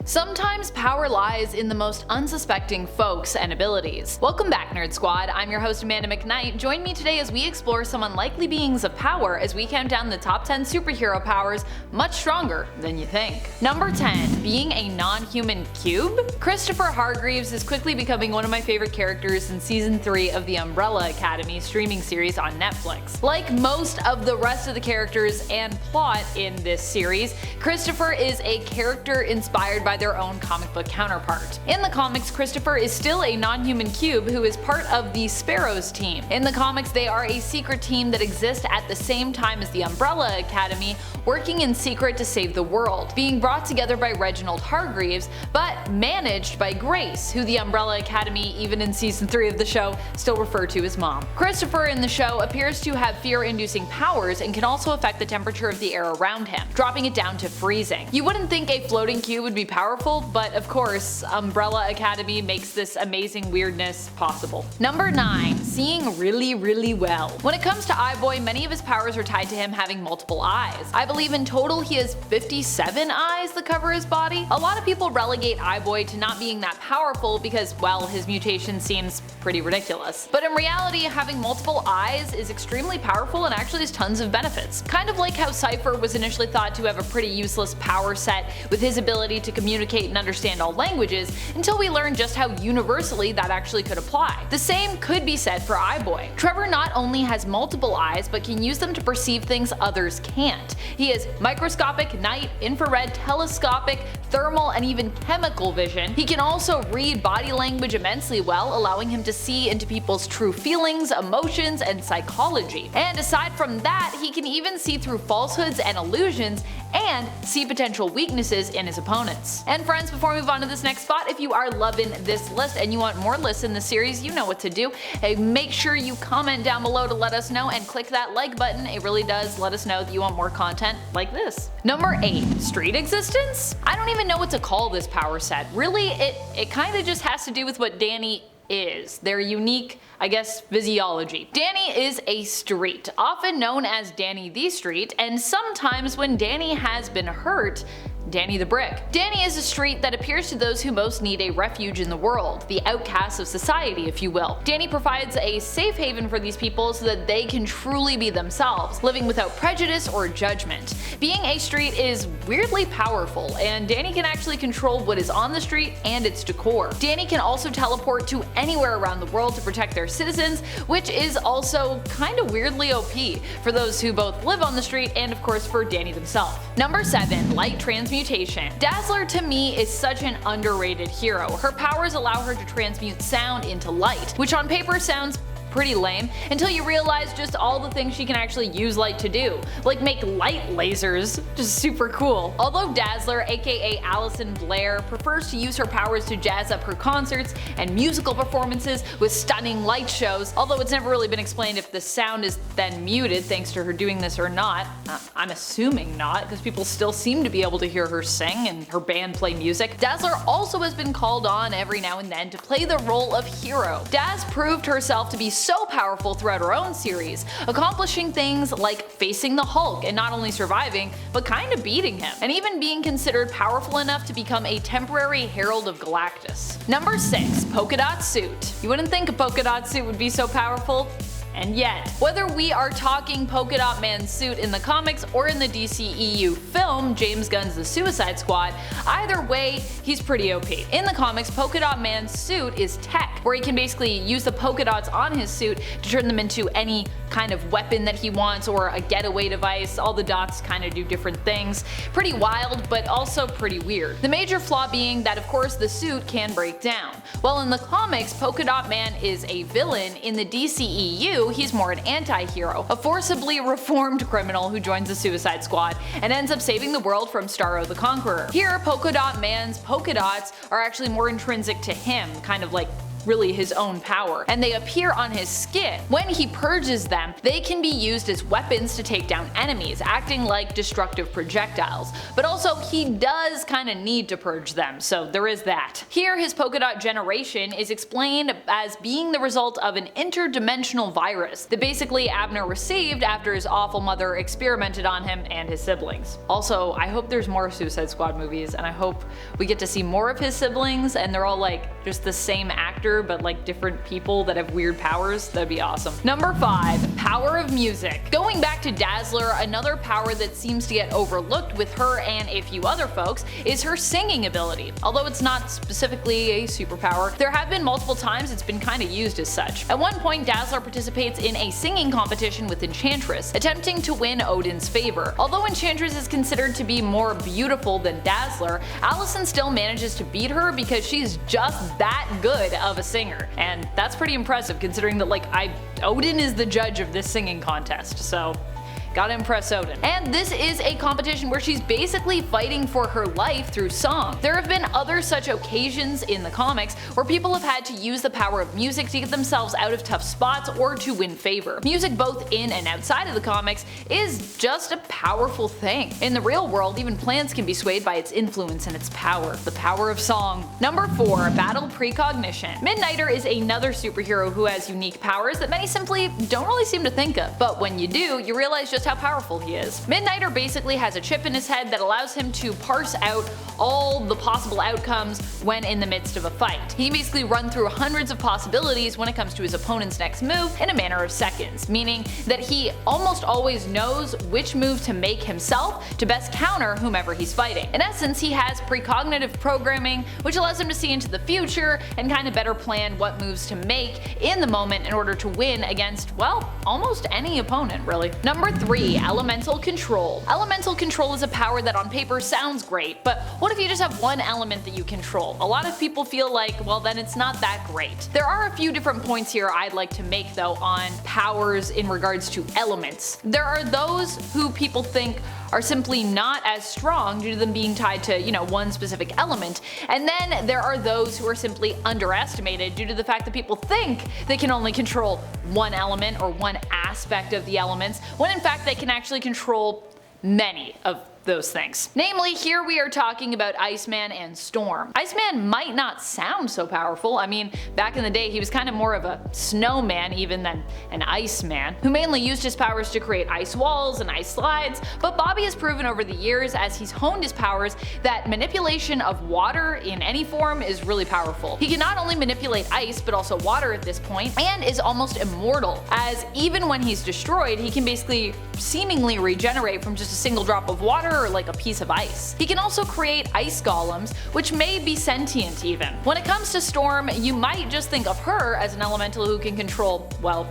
Sometimes power lies in the most unsuspecting folks and abilities. Welcome back, Nerd Squad. I'm your host Amanda McKnight. Join me today as we explore some unlikely beings of power as we count down the top 10 superhero powers much stronger than you think. Number 10. Being a non-human cube? Christopher Hargreaves is quickly becoming one of my favorite characters in season 3 of the Umbrella Academy streaming series on Netflix. Like most of the rest of the characters and plot in this series, Christopher is a character inspired by their own comic book counterpart. In the comics, Christopher is still a non-human cube who is part of the Sparrows team. In the comics, they are a secret team that exists at the same time as the Umbrella Academy, working in secret to save the world, being brought together by Reginald Hargreaves, but managed by Grace, who the Umbrella Academy, even in season 3 of the show, still refer to as Mom. Christopher in the show appears to have fear-inducing powers and can also affect the temperature of the air around him, dropping it down to freezing. You wouldn't think a floating cube would be powerful, but of course, Umbrella Academy makes this amazing weirdness possible. Number 9. Seeing really well. When it comes to Eyeboy, many of his powers are tied to him having multiple eyes. I believe in total he has 57 eyes that cover his body. A lot of people relegate Eyeboy to not being that powerful because, well, his mutation seems pretty ridiculous. But in reality, having multiple eyes is extremely powerful and actually has tons of benefits. Kind of like how Cypher was initially thought to have a pretty useless power set with his ability to communicate and understand all languages, until we learned just how universally that actually could apply. The same could be said for Eyeboy. Trevor not only has multiple eyes, but can use them to perceive things others can't. He has microscopic, night, infrared, telescopic, thermal, and even chemical vision. He can also read body language immensely well, allowing him to see into people's true feelings, emotions, and psychology. And aside from that, he can even see through falsehoods and illusions, and see potential weaknesses in his opponents. And friends, before we move on to this next spot, if you are loving this list and you want more lists in the series, you know what to do. Hey, make sure you comment down below to let us know and click that like button. It really does let us know that you want more content like this. Number 8. Street existence? I don't even know what to call this power set. Really, it kinda just has to do with what Danny is. Their unique, I guess, physiology. Danny is a street, often known as Danny the Street, and sometimes when Danny has been hurt, Danny the Brick. Danny is a street that appears to those who most need a refuge in the world, the outcasts of society, if you will. Danny provides a safe haven for these people so that they can truly be themselves, living without prejudice or judgment. Being a street is weirdly powerful, and Danny can actually control what is on the street and its decor. Danny can also teleport to anywhere around the world to protect their citizens, which is also kinda weirdly OP for those who both live on the street and of course for Danny himself. Number 7. Light Transmutation. Dazzler to me is such an underrated hero. Her powers allow her to transmute sound into light, which on paper sounds pretty lame until you realize just all the things she can actually use light to do, like make light lasers, just super cool. Although Dazzler, aka Allison Blair, prefers to use her powers to jazz up her concerts and musical performances with stunning light shows, although it's never really been explained if the sound is then muted thanks to her doing this or not. I'm assuming not, because people still seem to be able to hear her sing and her band play music. Dazzler also has been called on every now and then to play the role of hero. Daz proved herself to be so powerful throughout her own series, accomplishing things like facing the Hulk and not only surviving, but kinda beating him, and even being considered powerful enough to become a temporary Herald of Galactus. Number 6. Polka Dot Suit. You wouldn't think a Polka Dot Suit would be so powerful, and yet, whether we are talking Polka Dot Man's suit in the comics or in the DCEU film, James Gunn's The Suicide Squad, either way, he's pretty OP. In the comics, Polka Dot Man's suit is tech, where he can basically use the polka dots on his suit to turn them into any kind of weapon that he wants or a getaway device. All the dots kind of do different things. Pretty wild, but also pretty weird. The major flaw being that of course the suit can break down. While in the comics, Polka Dot Man is a villain, in the DCEU, he's more an anti-hero, a forcibly reformed criminal who joins the Suicide Squad and ends up saving the world from Starro the Conqueror. Here, Polka Dot Man's polka dots are actually more intrinsic to him, kind of like really his own power, and they appear on his skin. When he purges them, they can be used as weapons to take down enemies, acting like destructive projectiles. But also, he does kinda need to purge them, so there is that. Here, his polka dot generation is explained as being the result of an interdimensional virus that basically Abner received after his awful mother experimented on him and his siblings. Also, I hope there's more Suicide Squad movies, and I hope we get to see more of his siblings and they're all like just the same actor but like different people that have weird powers. That'd be awesome. Number 5. Power of music. Going back to Dazzler, another power that seems to get overlooked with her and a few other folks is her singing ability. Although it's not specifically a superpower, there have been multiple times it's been kinda used as such. At one point, Dazzler participates in a singing competition with Enchantress, attempting to win Odin's favor. Although Enchantress is considered to be more beautiful than Dazzler, Allison still manages to beat her because she's just that good of a singer. And that's pretty impressive considering that Odin is the judge of this singing contest, so gotta impress Odin. And this is a competition where she's basically fighting for her life through song. There have been other such occasions in the comics where people have had to use the power of music to get themselves out of tough spots or to win favor. Music both in and outside of the comics is just a powerful thing. In the real world, even plants can be swayed by its influence and its power. The power of song. Number 4. Battle Precognition. Midnighter is another superhero who has unique powers that many simply don't really seem to think of. But when you do, you realize just how powerful he is. Midnighter basically has a chip in his head that allows him to parse out all the possible outcomes when in the midst of a fight. He can basically run through hundreds of possibilities when it comes to his opponent's next move in a matter of seconds, meaning that he almost always knows which move to make himself to best counter whomever he's fighting. In essence, he has precognitive programming, which allows him to see into the future and kind of better plan what moves to make in the moment in order to win against, well, almost any opponent really. Number 3. Elemental Control. Elemental Control is a power that on paper sounds great, but what if you just have one element that you control? A lot of people feel like, well, then it's not that great. There are a few different points here I'd like to make though on powers in regards to elements. There are those who people think are simply not as strong due to them being tied to, one specific element, and then there are those who are simply underestimated due to the fact that people think they can only control one element or one aspect of the elements, when in fact they can actually control many of those things. Namely, here we are talking about Iceman and Storm. Iceman might not sound so powerful. I mean, back in the day he was kind of more of a snowman even than an Iceman, who mainly used his powers to create ice walls and ice slides, but Bobby has proven over the years as he's honed his powers that manipulation of water in any form is really powerful. He can not only manipulate ice but also water at this point, and is almost immortal, as even when he's destroyed he can basically seemingly regenerate from just a single drop of water or like a piece of ice. He can also create ice golems, which may be sentient even. When it comes to Storm, you might just think of her as an elemental who can control, well,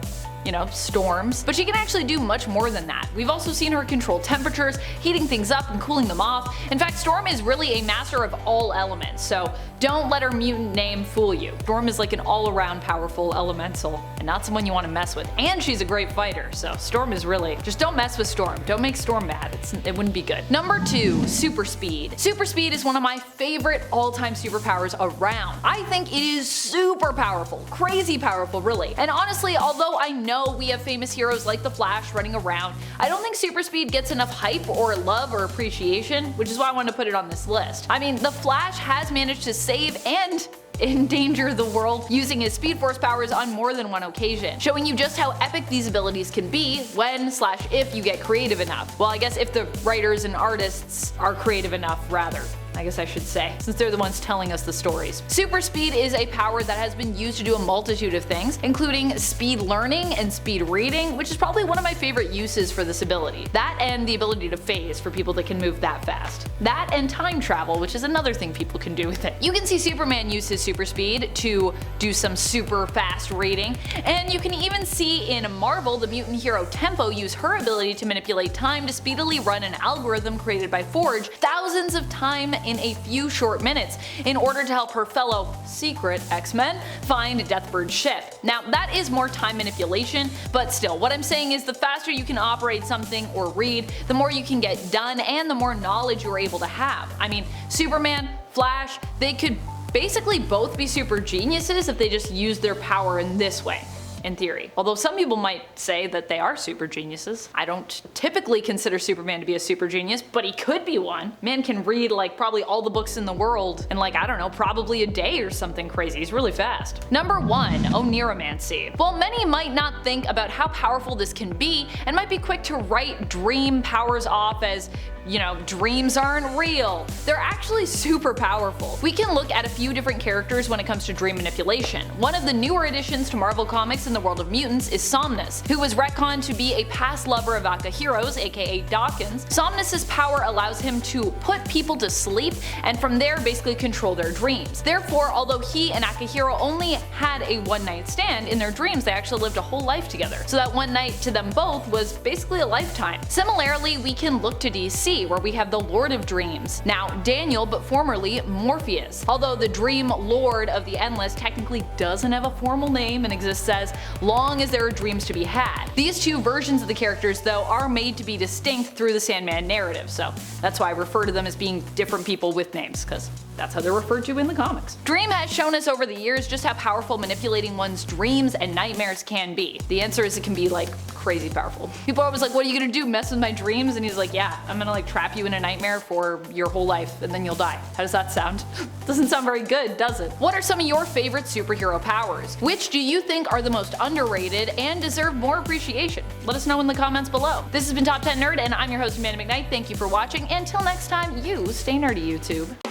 storms, but she can actually do much more than that. We've also seen her control temperatures, heating things up and cooling them off. In fact, Storm is really a master of all elements, so don't let her mutant name fool you. Storm is like an all-around powerful elemental, and not someone you want to mess with. And she's a great fighter, so Storm is really, just don't mess with Storm. Don't make Storm mad, it wouldn't be good. Number 2, Super Speed. Super Speed is one of my favorite all-time superpowers around. I think it is super powerful, crazy powerful really. And honestly, although I know we have famous heroes like the Flash running around, I don't think Super Speed gets enough hype or love or appreciation, which is why I wanted to put it on this list. I mean, the Flash has managed to save and endanger the world using his Speed Force powers on more than one occasion, showing you just how epic these abilities can be when/if you get creative enough. Well, I guess if the writers and artists are creative enough, rather. I guess I should say, since they're the ones telling us the stories. Super speed is a power that has been used to do a multitude of things, including speed learning and speed reading, which is probably one of my favorite uses for this ability. That and the ability to phase for people that can move that fast. That and time travel, which is another thing people can do with it. You can see Superman use his super speed to do some super fast reading, and you can even see in Marvel the mutant hero Tempo use her ability to manipulate time to speedily run an algorithm created by Forge thousands of times in a few short minutes in order to help her fellow secret X-Men find Deathbird's ship. Now that is more time manipulation, but still, what I'm saying is the faster you can operate something or read, the more you can get done and the more knowledge you're able to have. I mean, Superman, Flash, they could basically both be super geniuses if they just use their power in this way. In theory. Although some people might say that they are super geniuses. I don't typically consider Superman to be a super genius, but he could be one. Man can read like probably all the books in the world in like, I don't know, probably a day or something crazy. He's really fast. Number 1. Oneiromancy. While many might not think about how powerful this can be and might be quick to write dream powers off as, you know, dreams aren't real, they're actually super powerful. We can look at a few different characters when it comes to dream manipulation. One of the newer additions to Marvel Comics in the world of mutants is Somnus, who was retconned to be a past lover of Akahiro's, aka Dawkins. Somnus's power allows him to put people to sleep and from there basically control their dreams. Therefore, although he and Akahiro only had a one-night stand, in their dreams they actually lived a whole life together. So that one night to them both was basically a lifetime. Similarly, we can look to DC, where we have the Lord of Dreams, now Daniel but formerly Morpheus. Although the Dream Lord of the Endless technically doesn't have a formal name and exists as long as there are dreams to be had. These two versions of the characters though are made to be distinct through the Sandman narrative, so that's why I refer to them as being different people with names, because that's how they're referred to in the comics. Dream has shown us over the years just how powerful manipulating one's dreams and nightmares can be. The answer is it can be like crazy powerful. People are always like, what are you gonna do, mess with my dreams? And he's like, yeah, I'm gonna like trap you in a nightmare for your whole life and then you'll die. How does that sound? Doesn't sound very good, does it? What are some of your favorite superhero powers? Which do you think are the most underrated and deserve more appreciation? Let us know in the comments below. This has been Top 10 Nerd and I'm your host Amanda McKnight. Thank you for watching. Until next time, you stay nerdy, YouTube.